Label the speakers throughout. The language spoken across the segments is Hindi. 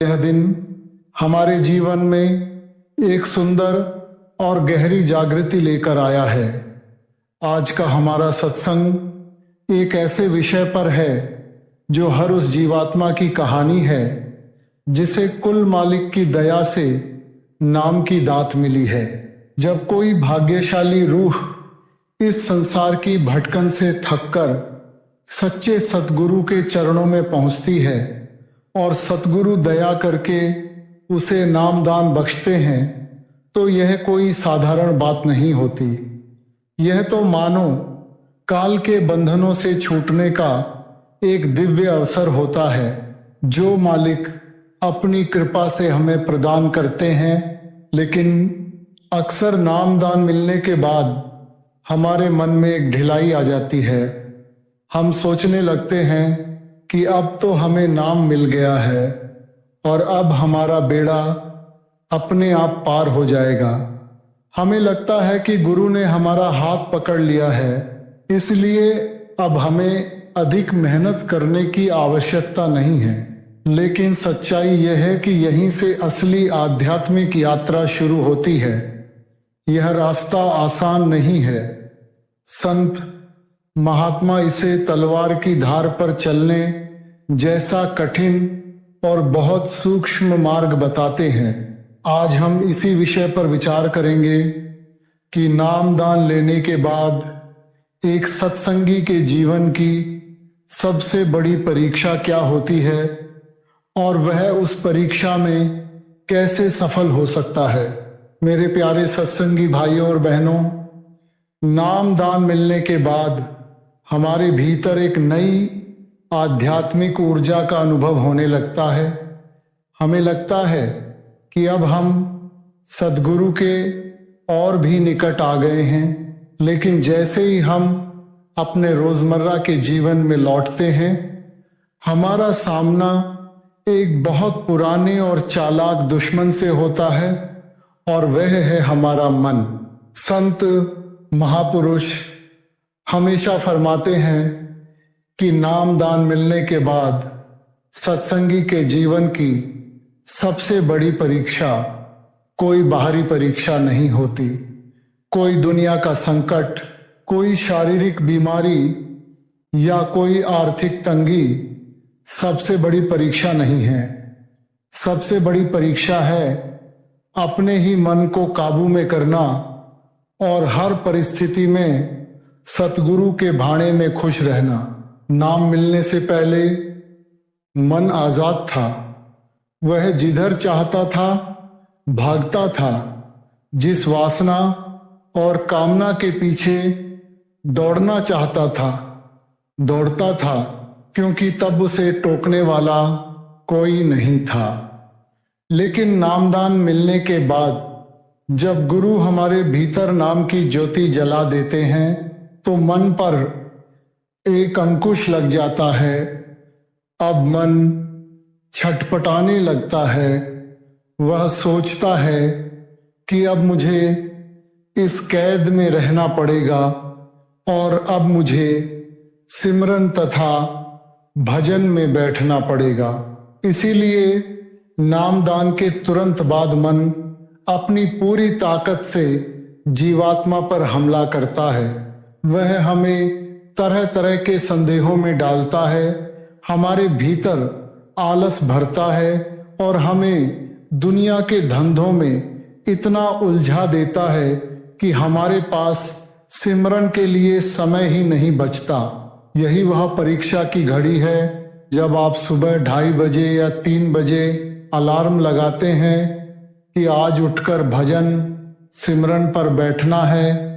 Speaker 1: यह दिन हमारे जीवन में एक सुंदर और गहरी जागृति लेकर आया है। आज का हमारा सत्संग एक ऐसे विषय पर है जो हर उस जीवात्मा की कहानी है जिसे कुल मालिक की दया से नाम की दात मिली है। जब कोई भाग्यशाली रूह इस संसार की भटकन से थककर सच्चे सतगुरु के चरणों में पहुंचती है और सतगुरु दया करके उसे नामदान बख्शते हैं, तो यह कोई साधारण बात नहीं होती। यह तो मानो काल के बंधनों से छूटने का एक दिव्य अवसर होता है जो मालिक अपनी कृपा से हमें प्रदान करते हैं। लेकिन अक्सर नामदान मिलने के बाद हमारे मन में एक ढिलाई आ जाती है। हम सोचने लगते हैं कि अब तो हमें नाम मिल गया है और अब हमारा बेड़ा अपने आप पार हो जाएगा। हमें लगता है कि गुरु ने हमारा हाथ पकड़ लिया है, इसलिए अब हमें अधिक मेहनत करने की आवश्यकता नहीं है। लेकिन सच्चाई यह है कि यहीं से असली आध्यात्मिक यात्रा शुरू होती है। यह रास्ता आसान नहीं है। संत महात्मा इसे तलवार की धार पर चलने जैसा कठिन और बहुत सूक्ष्म मार्ग बताते हैं। आज हम इसी विषय पर विचार करेंगे कि नामदान लेने के बाद एक सत्संगी के जीवन की सबसे बड़ी परीक्षा क्या होती है और वह उस परीक्षा में कैसे सफल हो सकता है। मेरे प्यारे सत्संगी भाइयों और बहनों, नामदान मिलने के बाद हमारे भीतर एक नई आध्यात्मिक ऊर्जा का अनुभव होने लगता है। हमें लगता है कि अब हम सद्गुरु के और भी निकट आ गए हैं। लेकिन जैसे ही हम अपने रोजमर्रा के जीवन में लौटते हैं, हमारा सामना एक बहुत पुराने और चालाक दुश्मन से होता है और वह है हमारा मन। संत महापुरुष हमेशा फरमाते हैं कि नामदान मिलने के बाद सत्संगी के जीवन की सबसे बड़ी परीक्षा कोई बाहरी परीक्षा नहीं होती। कोई दुनिया का संकट, कोई शारीरिक बीमारी या कोई आर्थिक तंगी सबसे बड़ी परीक्षा नहीं है। सबसे बड़ी परीक्षा है अपने ही मन को काबू में करना और हर परिस्थिति में सतगुरु के भाणे में खुश रहना। नाम मिलने से पहले मन आजाद था। वह जिधर चाहता था भागता था। जिस वासना और कामना के पीछे दौड़ना चाहता था दौड़ता था, क्योंकि तब उसे टोकने वाला कोई नहीं था। लेकिन नामदान मिलने के बाद जब गुरु हमारे भीतर नाम की ज्योति जला देते हैं तो मन पर एक अंकुश लग जाता है। अब मन छटपटाने लगता है। वह सोचता है कि अब मुझे इस कैद में रहना पड़ेगा और अब मुझे सिमरन तथा भजन में बैठना पड़ेगा। इसीलिए नामदान के तुरंत बाद मन अपनी पूरी ताकत से जीवात्मा पर हमला करता है। वह हमें तरह तरह के संदेहों में डालता है, हमारे भीतर आलस भरता है और हमें दुनिया के धंधों में इतना उलझा देता है कि हमारे पास सिमरन के लिए समय ही नहीं बचता। यही वह परीक्षा की घड़ी है जब आप सुबह 2:30 बजे या 3 बजे अलार्म लगाते हैं कि आज उठकर भजन सिमरन पर बैठना है,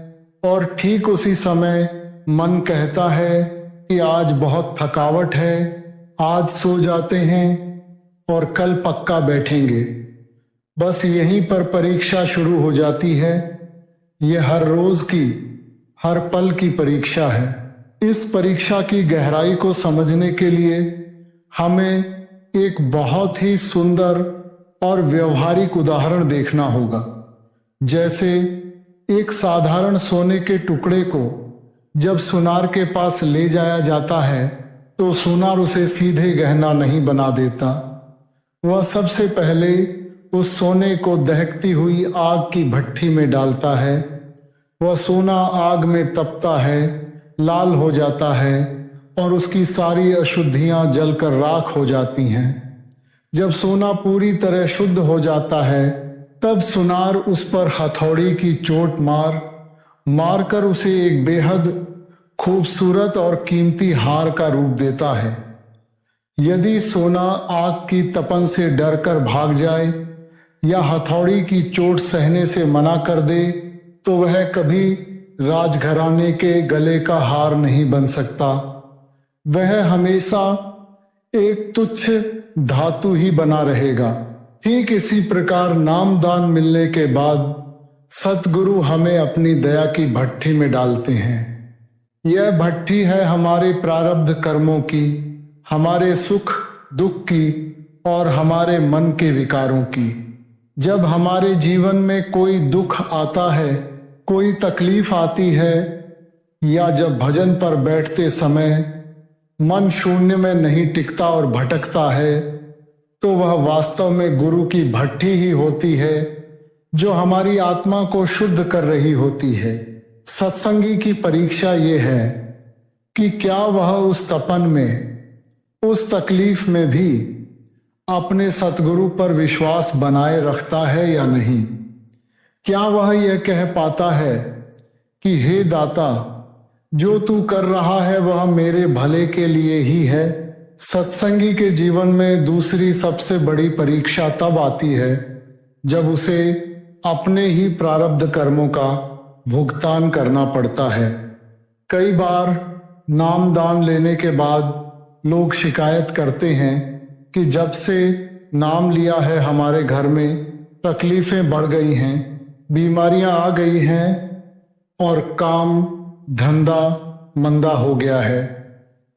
Speaker 1: और ठीक उसी समय मन कहता है कि आज बहुत थकावट है, आज सो जाते हैं और कल पक्का बैठेंगे। बस यहीं पर परीक्षा शुरू हो जाती है। यह हर रोज की, हर पल की परीक्षा है। इस परीक्षा की गहराई को समझने के लिए हमें एक बहुत ही सुंदर और व्यवहारिक उदाहरण देखना होगा। जैसे एक साधारण सोने के टुकड़े को जब सुनार के पास ले जाया जाता है तो सुनार उसे सीधे गहना नहीं बना देता। वह सबसे पहले उस सोने को दहकती हुई आग की भट्ठी में डालता है। वह सोना आग में तपता है, लाल हो जाता है और उसकी सारी अशुद्धियां जलकर राख हो जाती हैं। जब सोना पूरी तरह शुद्ध हो जाता है, तब सुनार उस पर हथौड़ी की चोट मारकर उसे एक बेहद खूबसूरत और कीमती हार का रूप देता है। यदि सोना आग की तपन से डरकर भाग जाए या हथौड़ी की चोट सहने से मना कर दे, तो वह कभी राजघराने के गले का हार नहीं बन सकता। वह हमेशा एक तुच्छ धातु ही बना रहेगा। ठीक इसी प्रकार नामदान मिलने के बाद सतगुरु हमें अपनी दया की भट्ठी में डालते हैं। यह भट्ठी है हमारे प्रारब्ध कर्मों की, हमारे सुख दुख की और हमारे मन के विकारों की। जब हमारे जीवन में कोई दुख आता है, कोई तकलीफ आती है, या जब भजन पर बैठते समय मन शून्य में नहीं टिकता और भटकता है, तो वह वास्तव में गुरु की भट्ठी ही होती है, जो हमारी आत्मा को शुद्ध कर रही होती है। सत्संगी की परीक्षा ये है कि क्या वह उस तपन में, उस तकलीफ में भी अपने सतगुरु पर विश्वास बनाए रखता है या नहीं। क्या वह यह कह पाता है कि हे दाता, जो तू कर रहा है वह मेरे भले के लिए ही है। सत्संगी के जीवन में दूसरी सबसे बड़ी परीक्षा तब आती है जब उसे अपने ही प्रारब्ध कर्मों का भुगतान करना पड़ता है। कई बार नामदान लेने के बाद लोग शिकायत करते हैं कि जब से नाम लिया है हमारे घर में तकलीफें बढ़ गई हैं, बीमारियां आ गई हैं और काम धंधा मंदा हो गया है।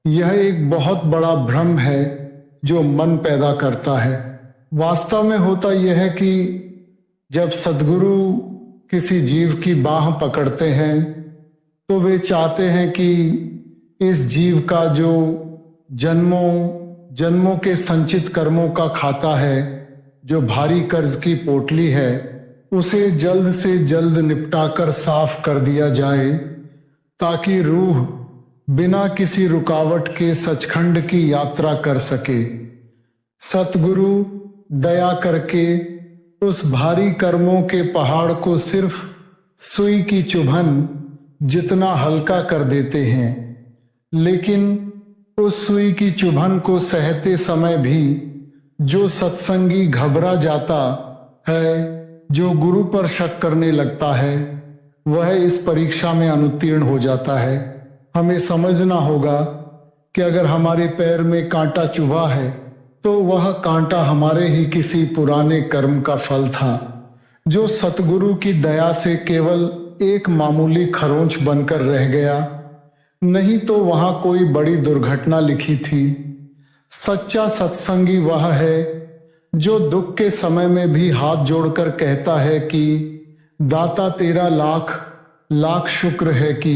Speaker 1: यह एक बहुत बड़ा भ्रम है जो मन पैदा करता है। वास्तव में होता यह है कि जब सद्गुरु किसी जीव की बाह पकड़ते हैं तो वे चाहते हैं कि इस जीव का जो जन्मों के संचित कर्मों का खाता है, जो भारी कर्ज की पोटली है, उसे जल्द से जल्द निपटाकर साफ कर दिया जाए, ताकि रूह बिना किसी रुकावट के सचखंड की यात्रा कर सके। सतगुरु दया करके उस भारी कर्मों के पहाड़ को सिर्फ सुई की चुभन जितना हल्का कर देते हैं, लेकिन उस सुई की चुभन को सहते समय भी जो सत्संगी घबरा जाता है, जो गुरु पर शक करने लगता है, वह इस परीक्षा में अनुत्तीर्ण हो जाता है। हमें समझना होगा कि अगर हमारे पैर में कांटा चुभा है तो वह कांटा हमारे ही किसी पुराने कर्म का फल था, जो सतगुरु की दया से केवल एक मामूली खरोंच बनकर रह गया, नहीं तो वहां कोई बड़ी दुर्घटना लिखी थी। सच्चा सत्संगी वह है जो दुख के समय में भी हाथ जोड़कर कहता है कि दाता तेरा लाख लाख शुक्र है कि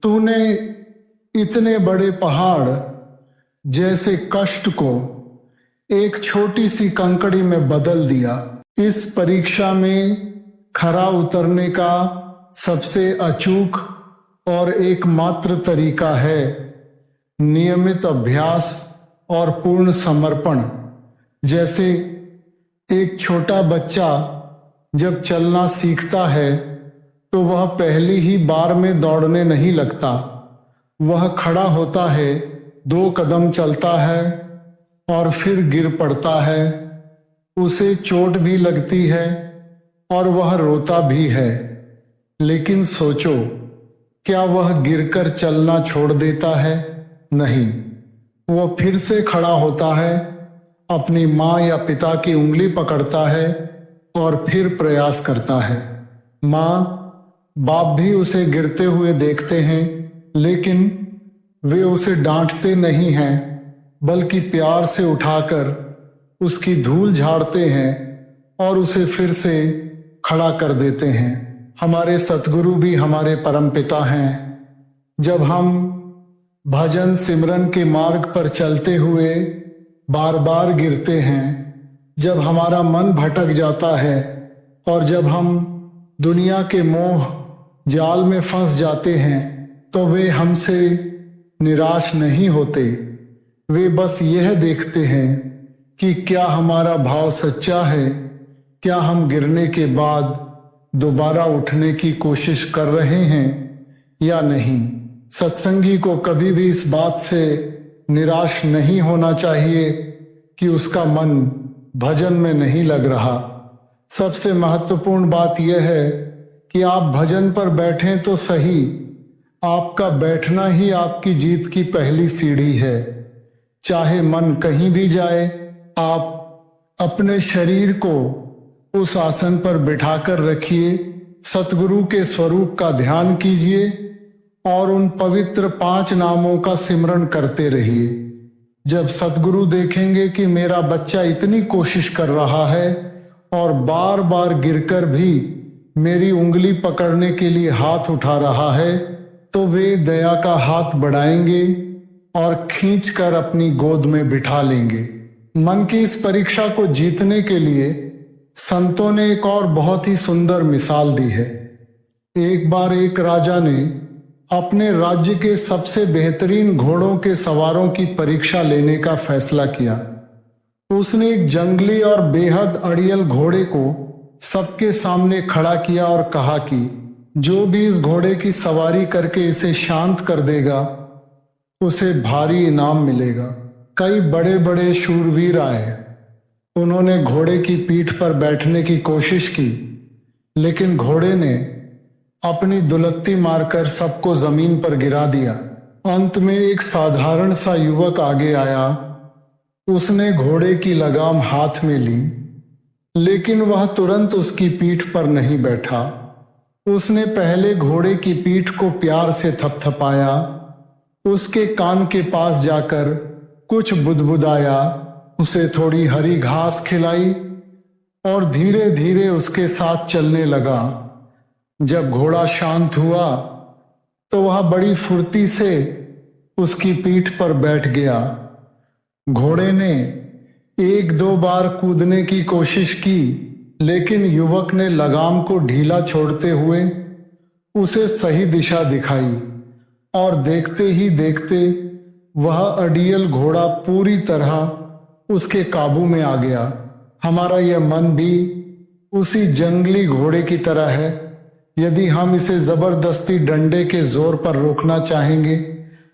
Speaker 1: तूने इतने बड़े पहाड़ जैसे कष्ट को एक छोटी सी कंकड़ी में बदल दिया। इस परीक्षा में खरा उतरने का सबसे अचूक और एकमात्र तरीका है नियमित अभ्यास और पूर्ण समर्पण। जैसे एक छोटा बच्चा जब चलना सीखता है तो वह पहली ही बार में दौड़ने नहीं लगता। वह खड़ा होता है, 2 कदम चलता है और फिर गिर पड़ता है। उसे चोट भी लगती है और वह रोता भी है, लेकिन सोचो, क्या वह गिरकर चलना छोड़ देता है? नहीं, वह फिर से खड़ा होता है, अपनी माँ या पिता की उंगली पकड़ता है और फिर प्रयास करता है। माँ बाप भी उसे गिरते हुए देखते हैं, लेकिन वे उसे डांटते नहीं हैं, बल्कि प्यार से उठाकर उसकी धूल झाड़ते हैं और उसे फिर से खड़ा कर देते हैं। हमारे सतगुरु भी हमारे परमपिता हैं। जब हम भजन सिमरन के मार्ग पर चलते हुए बार बार गिरते हैं, जब हमारा मन भटक जाता है और जब हम दुनिया के मोह जाल में फंस जाते हैं तो वे हमसे निराश नहीं होते। वे बस यह देखते हैं कि क्या हमारा भाव सच्चा है, क्या हम गिरने के बाद दोबारा उठने की कोशिश कर रहे हैं या नहीं। सत्संगी को कभी भी इस बात से निराश नहीं होना चाहिए कि उसका मन भजन में नहीं लग रहा। सबसे महत्वपूर्ण बात यह है कि आप भजन पर बैठें तो सही, आपका बैठना ही आपकी जीत की पहली सीढ़ी है। चाहे मन कहीं भी जाए, आप अपने शरीर को उस आसन पर बिठाकर रखिए, सतगुरु के स्वरूप का ध्यान कीजिए और उन पवित्र 5 नामों का सिमरन करते रहिए। जब सतगुरु देखेंगे कि मेरा बच्चा इतनी कोशिश कर रहा है और बार बार गिरकर भी मेरी उंगली पकड़ने के लिए हाथ उठा रहा है, तो वे दया का हाथ बढ़ाएंगे और खींचकर अपनी गोद में बिठा लेंगे। मन की इस परीक्षा को जीतने के लिए संतों ने एक और बहुत ही सुंदर मिसाल दी है। एक बार एक राजा ने अपने राज्य के सबसे बेहतरीन घोड़ों के सवारों की परीक्षा लेने का फैसला किया। उसने एक जंगली और बेहद अड़ियल घोड़े को सबके सामने खड़ा किया और कहा कि जो भी इस घोड़े की सवारी करके इसे शांत कर देगा उसे भारी इनाम मिलेगा। कई बड़े बड़े शूरवीर आए, उन्होंने घोड़े की पीठ पर बैठने की कोशिश की, लेकिन घोड़े ने अपनी दुलत्ती मारकर सबको जमीन पर गिरा दिया। अंत में एक साधारण सा युवक आगे आया। उसने घोड़े की लगाम हाथ में ली, लेकिन वह तुरंत उसकी पीठ पर नहीं बैठा। उसने पहले घोड़े की पीठ को प्यार से थपथपाया, उसके कान के पास जाकर कुछ बुदबुदाया, उसे थोड़ी हरी घास खिलाई और धीरे धीरे उसके साथ चलने लगा। जब घोड़ा शांत हुआ तो वह बड़ी फुर्ती से उसकी पीठ पर बैठ गया। घोड़े ने 1-2 बार कूदने की कोशिश की, लेकिन युवक ने लगाम को ढीला छोड़ते हुए उसे सही दिशा दिखाई और देखते ही देखते वह अड़ियल घोड़ा पूरी तरह उसके काबू में आ गया। हमारा यह मन भी उसी जंगली घोड़े की तरह है। यदि हम इसे जबरदस्ती डंडे के जोर पर रोकना चाहेंगे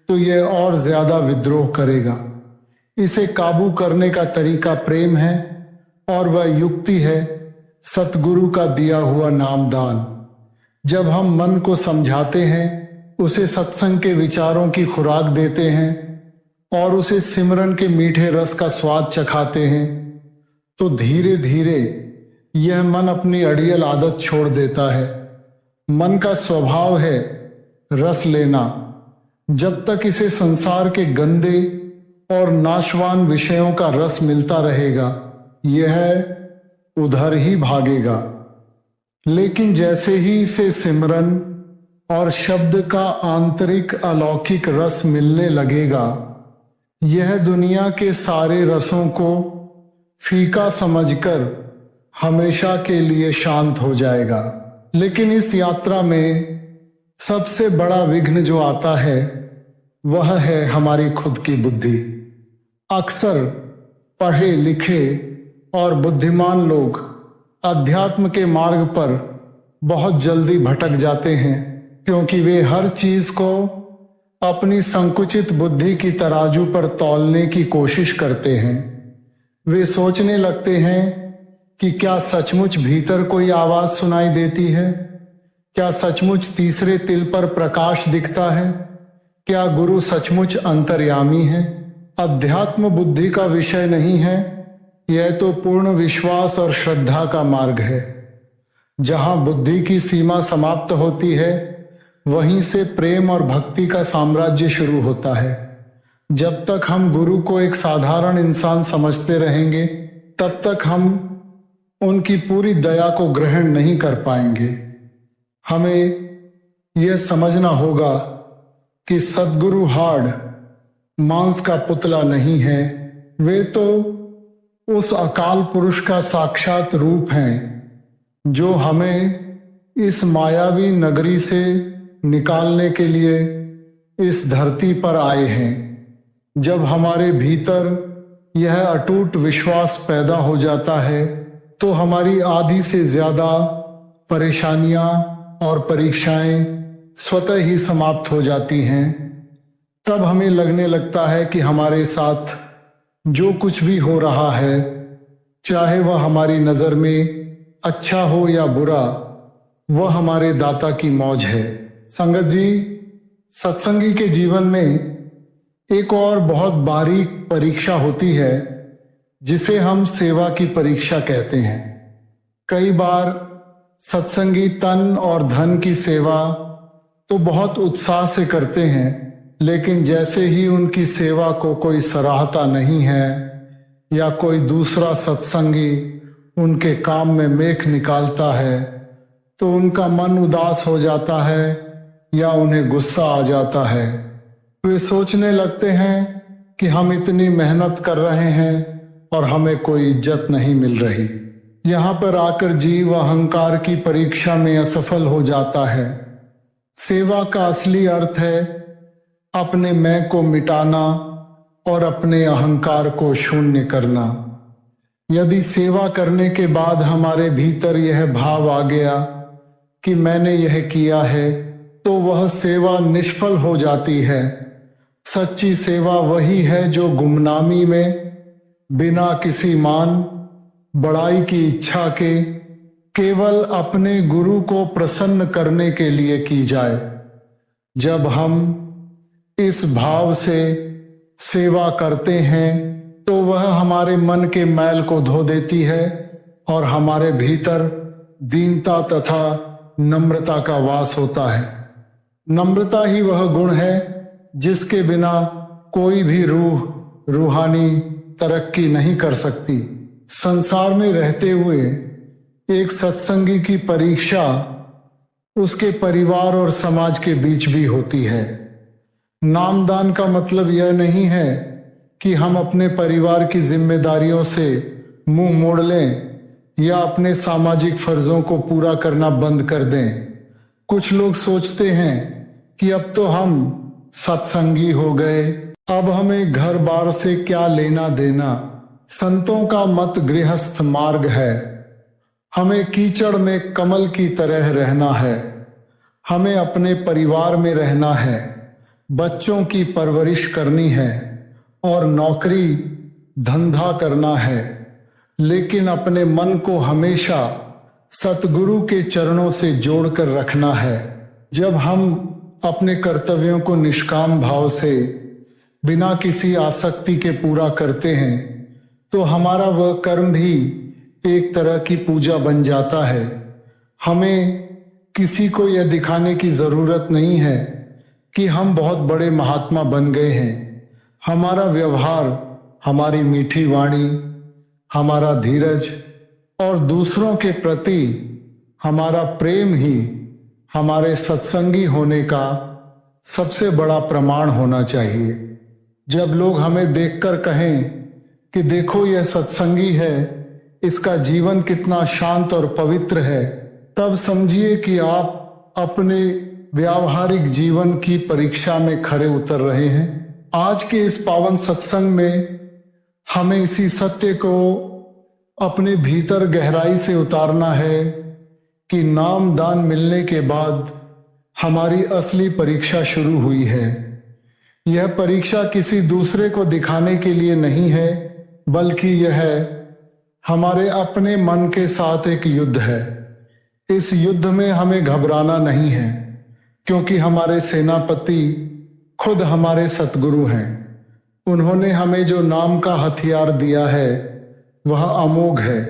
Speaker 1: तो यह और ज्यादा विद्रोह करेगा। इसे काबू करने का तरीका प्रेम है और वह युक्ति है सतगुरु का दिया हुआ नामदान। जब हम मन को समझाते हैं, उसे सत्संग के विचारों की खुराक देते हैं और उसे सिमरन के मीठे रस का स्वाद चखाते हैं, तो धीरे धीरे यह मन अपनी अड़ियल आदत छोड़ देता है। मन का स्वभाव है रस लेना। जब तक इसे संसार के गंदे और नाशवान विषयों का रस मिलता रहेगा, यह उधर ही भागेगा। लेकिन जैसे ही इसे सिमरन और शब्द का आंतरिक अलौकिक रस मिलने लगेगा, यह दुनिया के सारे रसों को फीका समझकर हमेशा के लिए शांत हो जाएगा। लेकिन इस यात्रा में सबसे बड़ा विघ्न जो आता है वह है हमारी खुद की बुद्धि। अक्सर पढ़े लिखे और बुद्धिमान लोग अध्यात्म के मार्ग पर बहुत जल्दी भटक जाते हैं, क्योंकि वे हर चीज को अपनी संकुचित बुद्धि की तराजू पर तौलने की कोशिश करते हैं। वे सोचने लगते हैं कि क्या सचमुच भीतर कोई आवाज सुनाई देती है, क्या सचमुच तीसरे तिल पर प्रकाश दिखता है, क्या गुरु सचमुच अंतर्यामी है। अध्यात्म बुद्धि का विषय नहीं है, यह तो पूर्ण विश्वास और श्रद्धा का मार्ग है। जहां बुद्धि की सीमा समाप्त होती है, वहीं से प्रेम और भक्ति का साम्राज्य शुरू होता है। जब तक हम गुरु को एक साधारण इंसान समझते रहेंगे, तब तक हम उनकी पूरी दया को ग्रहण नहीं कर पाएंगे। हमें यह समझना होगा कि सद्गुरु हाड़ मांस का पुतला नहीं है। वे तो उस अकाल पुरुष का साक्षात रूप हैं जो हमें इस मायावी नगरी से निकालने के लिए इस धरती पर आए हैं। जब हमारे भीतर यह अटूट विश्वास पैदा हो जाता है तो हमारी आधी से ज्यादा परेशानियां और परीक्षाएं स्वतः ही समाप्त हो जाती हैं। तब हमें लगने लगता है कि हमारे साथ जो कुछ भी हो रहा है, चाहे वह हमारी नज़र में अच्छा हो या बुरा, वह हमारे दाता की मौज है। संगत जी, सत्संगी के जीवन में एक और बहुत बारीक परीक्षा होती है जिसे हम सेवा की परीक्षा कहते हैं। कई बार सत्संगी तन और धन की सेवा तो बहुत उत्साह से करते हैं, लेकिन जैसे ही उनकी सेवा को कोई सराहता नहीं है या कोई दूसरा सत्संगी उनके काम में मेख निकालता है तो उनका मन उदास हो जाता है या उन्हें गुस्सा आ जाता है। वे सोचने लगते हैं कि हम इतनी मेहनत कर रहे हैं और हमें कोई इज्जत नहीं मिल रही। यहाँ पर आकर जीव अहंकार की परीक्षा में असफल हो जाता है। सेवा का असली अर्थ है अपने मैं को मिटाना और अपने अहंकार को शून्य करना। यदि सेवा करने के बाद हमारे भीतर यह भाव आ गया कि मैंने यह किया है, तो वह सेवा निष्फल हो जाती है। सच्ची सेवा वही है जो गुमनामी में बिना किसी मान बड़ाई की इच्छा के केवल अपने गुरु को प्रसन्न करने के लिए की जाए। जब हम इस भाव से सेवा करते हैं तो वह हमारे मन के मैल को धो देती है और हमारे भीतर दीनता तथा नम्रता का वास होता है। नम्रता ही वह गुण है जिसके बिना कोई भी रूहानी तरक्की नहीं कर सकती। संसार में रहते हुए एक सत्संगी की परीक्षा उसके परिवार और समाज के बीच भी होती है। नामदान का मतलब यह नहीं है कि हम अपने परिवार की जिम्मेदारियों से मुंह मोड़ लें या अपने सामाजिक फर्जों को पूरा करना बंद कर दें। कुछ लोग सोचते हैं कि अब तो हम सत्संगी हो गए, अब हमें घर बार से क्या लेना देना। संतों का मत गृहस्थ मार्ग है। हमें कीचड़ में कमल की तरह रहना है। हमें अपने परिवार में रहना है, बच्चों की परवरिश करनी है और नौकरी धंधा करना है, लेकिन अपने मन को हमेशा सतगुरु के चरणों से जोड़कर रखना है। जब हम अपने कर्तव्यों को निष्काम भाव से बिना किसी आसक्ति के पूरा करते हैं तो हमारा वह कर्म भी एक तरह की पूजा बन जाता है। हमें किसी को यह दिखाने की जरूरत नहीं है कि हम बहुत बड़े महात्मा बन गए हैं। हमारा व्यवहार, हमारी मीठी वाणी, हमारा धीरज और दूसरों के प्रति हमारा प्रेम ही हमारे सत्संगी होने का सबसे बड़ा प्रमाण होना चाहिए। जब लोग हमें देखकर कहें कि देखो यह सत्संगी है, इसका जीवन कितना शांत और पवित्र है, तब समझिए कि आप अपने व्यावहारिक जीवन की परीक्षा में खरे उतर रहे हैं। आज के इस पावन सत्संग में हमें इसी सत्य को अपने भीतर गहराई से उतारना है कि नाम दान मिलने के बाद हमारी असली परीक्षा शुरू हुई है। यह परीक्षा किसी दूसरे को दिखाने के लिए नहीं है, बल्कि यह हमारे अपने मन के साथ एक युद्ध है। इस युद्ध में हमें घबराना नहीं है, क्योंकि हमारे सेनापति खुद हमारे सतगुरु हैं। उन्होंने हमें जो नाम का हथियार दिया है वह अमोघ है।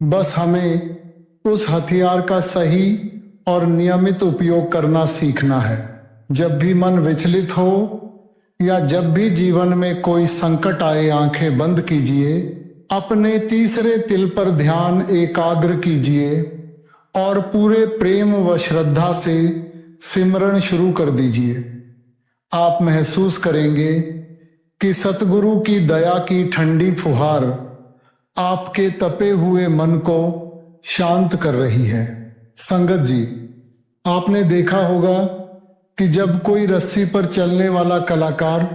Speaker 1: बस हमें उस हथियार का सही और नियमित उपयोग करना सीखना है। जब भी मन विचलित हो या जब भी जीवन में कोई संकट आए, आंखें बंद कीजिए, अपने तीसरे तिल पर ध्यान एकाग्र कीजिए और पूरे प्रेम व श्रद्धा से सिमरन शुरू कर दीजिए। आप महसूस करेंगे कि सतगुरु की दया की ठंडी फुहार आपके तपे हुए मन को शांत कर रही है। संगत जी, आपने देखा होगा कि जब कोई रस्सी पर चलने वाला कलाकार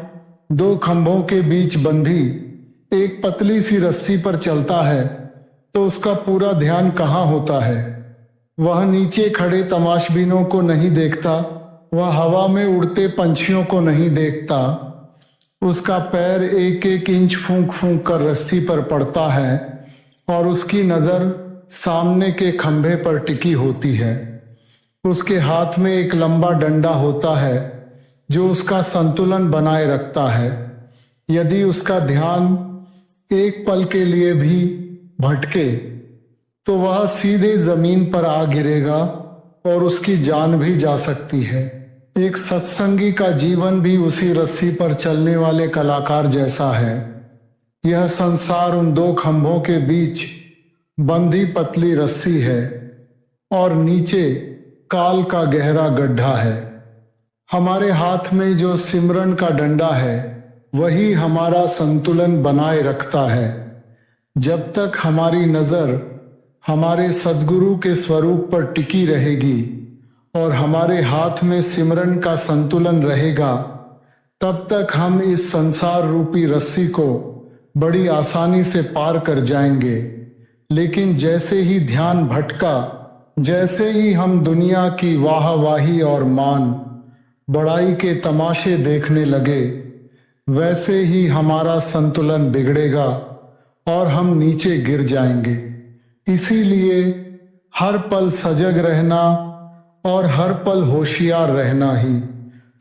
Speaker 1: दो खंभों के बीच बंधी एक पतली सी रस्सी पर चलता है तो उसका पूरा ध्यान कहाँ होता है? वह नीचे खड़े तमाशबीनों को नहीं देखता, वह हवा में उड़ते पंछियों को नहीं देखता। उसका पैर एक एक इंच फूंक फूंक कर रस्सी पर पड़ता है और उसकी नज़र सामने के खंभे पर टिकी होती है। उसके हाथ में एक लंबा डंडा होता है जो उसका संतुलन बनाए रखता है। यदि उसका ध्यान एक पल के लिए भी भटके तो वह सीधे जमीन पर आ गिरेगा और उसकी जान भी जा सकती है। एक सत्संगी का जीवन भी उसी रस्सी पर चलने वाले कलाकार जैसा है। यह संसार उन दो खंभों के बीच बंधी पतली रस्सी है और नीचे काल का गहरा गड्ढा है। हमारे हाथ में जो सिमरन का डंडा है वही हमारा संतुलन बनाए रखता है। जब तक हमारी नज़र हमारे सद्गुरु के स्वरूप पर टिकी रहेगी और हमारे हाथ में सिमरन का संतुलन रहेगा, तब तक हम इस संसार रूपी रस्सी को बड़ी आसानी से पार कर जाएंगे। लेकिन जैसे ही ध्यान भटका, जैसे ही हम दुनिया की वाहवाही और मान बड़ाई के तमाशे देखने लगे, वैसे ही हमारा संतुलन बिगड़ेगा और हम नीचे गिर जाएंगे। इसीलिए हर पल सजग रहना और हर पल होशियार रहना ही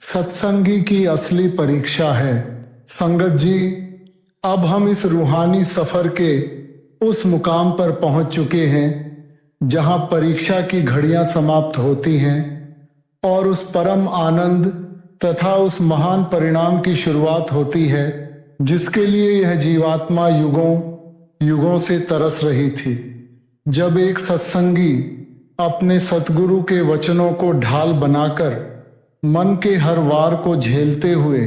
Speaker 1: सत्संगी की असली परीक्षा है। संगत जी, अब हम इस रूहानी सफर के उस मुकाम पर पहुंच चुके हैं जहां परीक्षा की घड़ियां समाप्त होती हैं और उस परम आनंद तथा उस महान परिणाम की शुरुआत होती है जिसके लिए यह जीवात्मा युगों युगों से तरस रही थी। जब एक सत्संगी अपने सतगुरु के वचनों को ढाल बनाकर मन के हर वार को झेलते हुए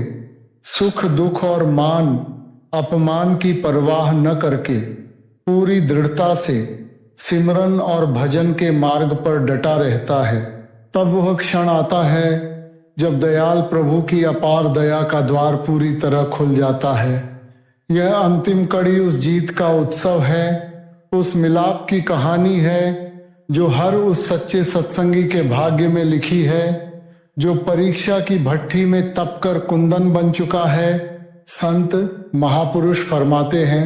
Speaker 1: सुख दुख और मान अपमान की परवाह न करके पूरी दृढ़ता से सिमरन और भजन के मार्ग पर डटा रहता है, तब वह क्षण आता है जब दयाल प्रभु की अपार दया का द्वार पूरी तरह खुल जाता है। यह अंतिम कड़ी उस जीत का उत्सव है, उस मिलाप की कहानी है जो हर उस सच्चे सत्संगी के भाग्य में लिखी है जो परीक्षा की भट्ठी में तप कर कुंदन बन चुका है। संत महापुरुष फरमाते हैं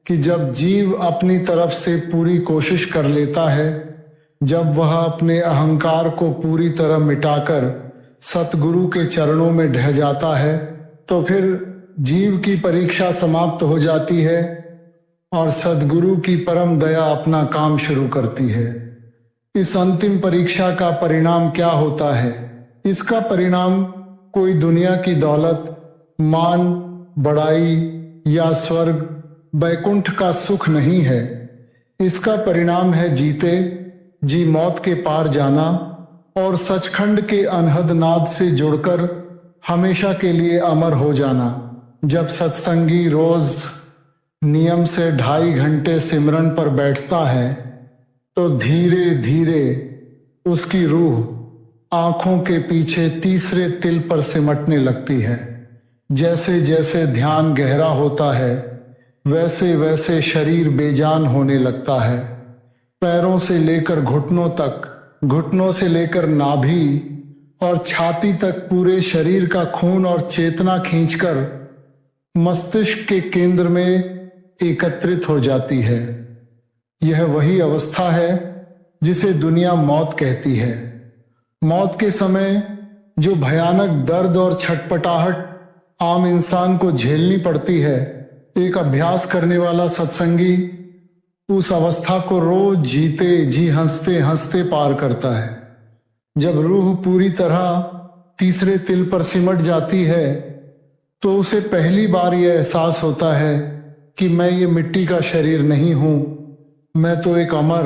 Speaker 1: कि जब जीव अपनी तरफ से पूरी कोशिश कर लेता है, जब वह अपने अहंकार को पूरी तरह मिटाकर सतगुरु के चरणों में ढह जाता है, तो फिर जीव की परीक्षा समाप्त हो जाती है और सद्गुरु की परम दया अपना काम शुरू करती है। इस अंतिम परीक्षा का परिणाम क्या होता है? इसका परिणाम कोई दुनिया की दौलत, मान, बड़ाई या स्वर्ग, बैकुंठ का सुख नहीं है। इसका परिणाम है जीते जी मौत के पार जाना और सचखंड के अनहद नाद से जुड़कर हमेशा के लिए अमर हो जाना। जब सत्संगी रोज नियम से 2.5 घंटे सिमरन पर बैठता है तो धीरे धीरे उसकी रूह आंखों के पीछे तीसरे तिल पर सिमटने लगती है। जैसे जैसे ध्यान गहरा होता है वैसे वैसे शरीर बेजान होने लगता है। पैरों से लेकर घुटनों तक, घुटनों से लेकर नाभि और छाती तक पूरे शरीर का खून और चेतना खींचकर मस्तिष्क के केंद्र में एकत्रित हो जाती है। यह वही अवस्था है जिसे दुनिया मौत कहती है। मौत के समय जो भयानक दर्द और छटपटाहट आम इंसान को झेलनी पड़ती है, एक अभ्यास करने वाला सत्संगी उस अवस्था को रोज जीते जी हंसते हंसते पार करता है। जब रूह पूरी तरह तीसरे तिल पर सिमट जाती है तो उसे पहली बार यह एहसास होता है कि मैं ये मिट्टी का शरीर नहीं हूँ, मैं तो एक अमर,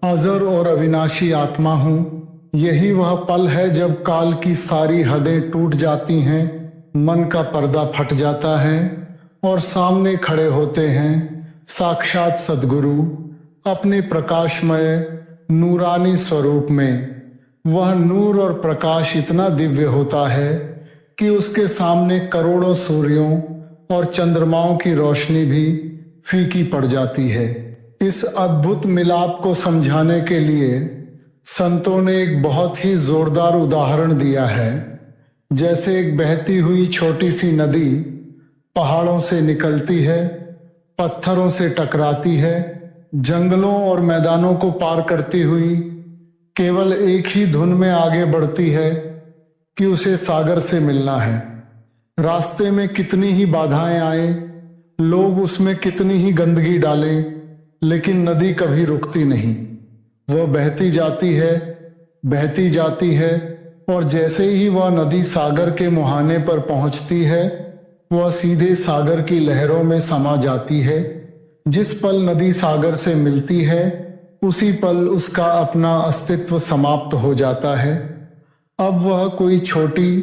Speaker 1: अजर और अविनाशी आत्मा हूँ। यही वह पल है जब काल की सारी हदें टूट जाती हैं, मन का पर्दा फट जाता है और सामने खड़े होते हैं साक्षात सद्गुरु अपने प्रकाशमय नूरानी स्वरूप में, वह नूर और प्रकाश इतना दिव्य होता है कि उसके सामने करोड़ों सूर्यों और चंद्रमाओं की रोशनी भी फीकी पड़ जाती है। इस अद्भुत मिलाप को समझाने के लिए संतों ने एक बहुत ही जोरदार उदाहरण दिया है। जैसे एक बहती हुई छोटी सी नदी पहाड़ों से निकलती है, पत्थरों से टकराती है, जंगलों और मैदानों को पार करती हुई केवल एक ही धुन में आगे बढ़ती है कि उसे सागर से मिलना है। रास्ते में कितनी ही बाधाएं आए, लोग उसमें कितनी ही गंदगी डालें, लेकिन नदी कभी रुकती नहीं। वह बहती जाती है, बहती जाती है, और जैसे ही वह नदी सागर के मुहाने पर पहुंचती है, वह सीधे सागर की लहरों में समा जाती है। जिस पल नदी सागर से मिलती है, उसी पल उसका अपना अस्तित्व समाप्त हो जाता है। अब वह कोई छोटी,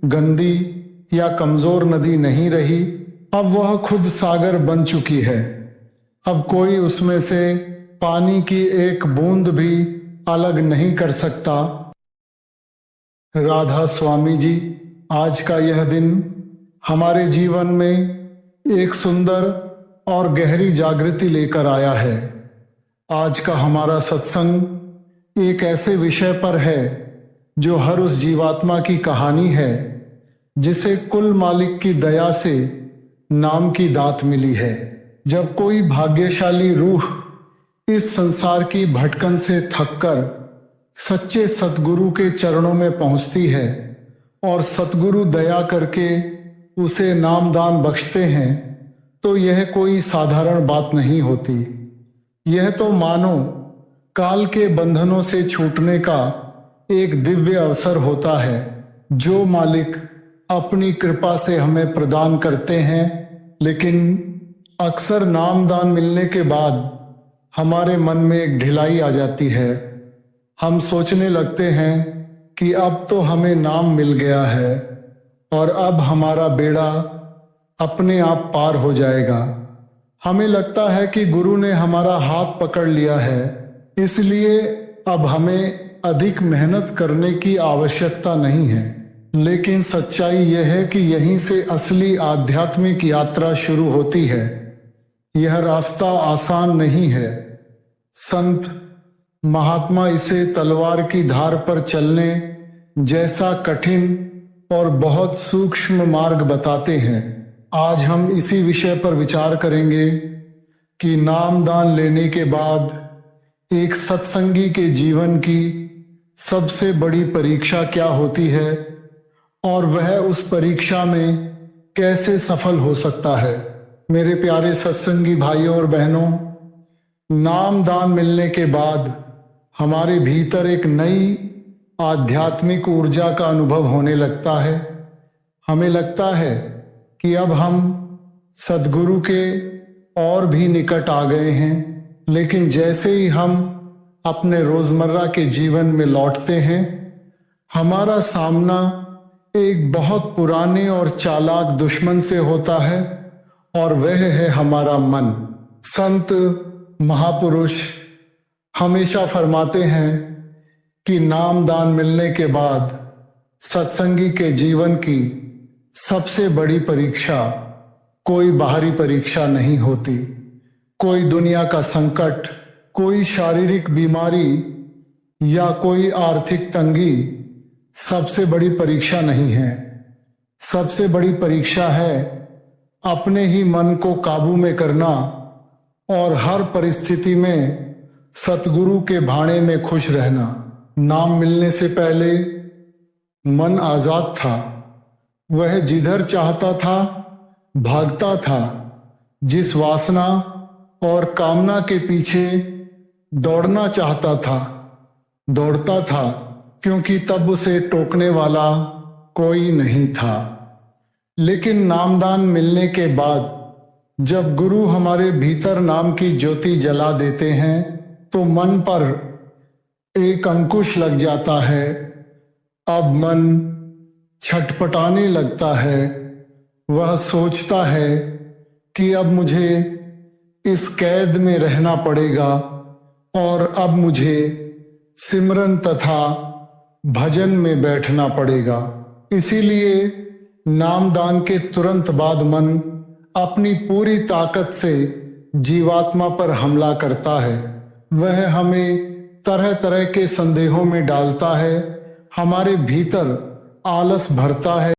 Speaker 1: गंदी या कमजोर नदी नहीं रही, अब वह खुद सागर बन चुकी है। अब कोई उसमें से पानी की एक बूंद भी अलग नहीं कर सकता। राधा स्वामी जी, आज का यह दिन हमारे जीवन में एक सुंदर और गहरी जागृति लेकर आया है। आज का हमारा सत्संग एक ऐसे विषय पर है जो हर उस जीवात्मा की कहानी है जिसे कुल मालिक की दया से नाम की दात मिली है। जब कोई भाग्यशाली रूह इस संसार की भटकन से थककर सच्चे सतगुरु के चरणों में पहुंचती है और सतगुरु दया करके उसे नामदान बख्शते हैं, तो यह कोई साधारण बात नहीं होती। यह तो मानो काल के बंधनों से छूटने का एक दिव्य अवसर होता है जो मालिक अपनी कृपा से हमें प्रदान करते हैं। लेकिन अक्सर नामदान मिलने के बाद हमारे मन में एक ढिलाई आ जाती है। हम सोचने लगते हैं कि अब तो हमें नाम मिल गया है और अब हमारा बेड़ा अपने आप पार हो जाएगा। हमें लगता है कि गुरु ने हमारा हाथ पकड़ लिया है, इसलिए अब हमें अधिक मेहनत करने की आवश्यकता नहीं है। लेकिन सच्चाई यह है कि यहीं से असली आध्यात्मिक यात्रा शुरू होती है। यह रास्ता आसान नहीं है। संत महात्मा इसे तलवार की धार पर चलने जैसा कठिन और बहुत सूक्ष्म मार्ग बताते हैं। आज हम इसी विषय पर विचार करेंगे कि नामदान लेने के बाद एक सत्संगी के जीवन की सबसे बड़ी परीक्षा क्या होती है और वह उस परीक्षा में कैसे सफल हो सकता है। मेरे प्यारे सत्संगी भाइयों और बहनों, नामदान मिलने के बाद हमारे भीतर एक नई आध्यात्मिक ऊर्जा का अनुभव होने लगता है। हमें लगता है कि अब हम सद्गुरु के और भी निकट आ गए हैं। लेकिन जैसे ही हम अपने रोजमर्रा के जीवन में लौटते हैं, हमारा सामना एक बहुत पुराने और चालाक दुश्मन से होता है और वह है हमारा मन। संत महापुरुष हमेशा फरमाते हैं कि नामदान मिलने के बाद सत्संगी के जीवन की सबसे बड़ी परीक्षा कोई बाहरी परीक्षा नहीं होती। कोई दुनिया का संकट, कोई शारीरिक बीमारी या कोई आर्थिक तंगी सबसे बड़ी परीक्षा नहीं है। सबसे बड़ी परीक्षा है अपने ही मन को काबू में करना और हर परिस्थिति में सतगुरु के भाणे में खुश रहना। नाम मिलने से पहले मन आजाद था। वह जिधर चाहता था भागता था। जिस वासना और कामना के पीछे दौड़ना चाहता था दौड़ता था, क्योंकि तब उसे टोकने वाला कोई नहीं था। लेकिन नामदान मिलने के बाद जब गुरु हमारे भीतर नाम की ज्योति जला देते हैं तो मन पर एक अंकुश लग जाता है। अब मन छटपटाने लगता है। वह सोचता है कि अब मुझे इस कैद में रहना पड़ेगा और अब मुझे सिमरन तथा भजन में बैठना पड़ेगा। इसीलिए नामदान के तुरंत बाद मन अपनी पूरी ताकत से जीवात्मा पर हमला करता है। वह हमें तरह तरह के संदेहों में डालता है, हमारे भीतर आलस भरता है।